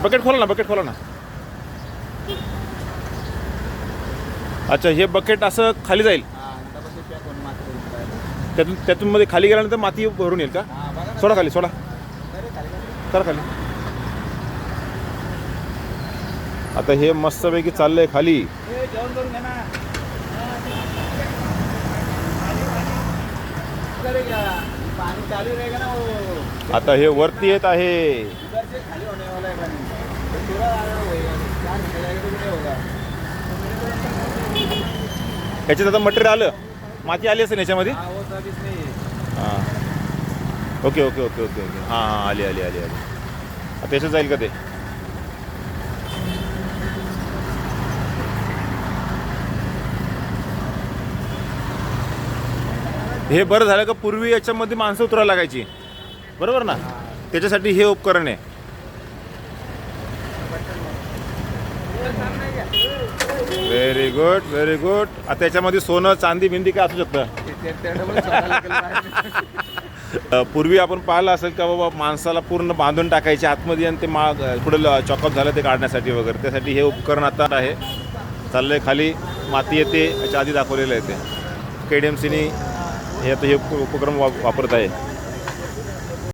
Bucket खोला ना, bucket खोला ना. अच्छा, हे बकेट असं खाली जाईल, त्यातून मध्ये खाली गेल्यानंतर माती भरून येईल का? सोडा खाली, सोडा, करा खाली. आता हे मस्तपैकी चाललंय खाली. आता हे वरती येत आहे. ह्याच्यात आता मटेरियल आलं, माती आली असेल ह्याच्यामध्ये. हां, okay okay okay okay okay. हां हां, आली आली आली आली. आता याच्यात जाईल का ते? हे बरं झालं का, पूर्वी याच्यामध्ये माणसं उतरायला लागायची, बरोबर ना? त्याच्यासाठी हे उपकरण आहे. Very good, very good. आता याच्यामध्ये सोनं चांदी बिंदी काय असू शकतं. पूर्वी आपण पाहिलं असेल का बाबा, माणसाला पूर्ण बांधून टाकायचे आतमध्ये आणि ते पुढे चॉकअप झालं ते काढण्यासाठी वगैरे. त्यासाठी हे उपकरण आता आहे. चाललंय खाली, माती येते, याच्या आधी दाखवलेलं आहे ते. KDMCनी हे आता हे उपकरण वापरत आहे.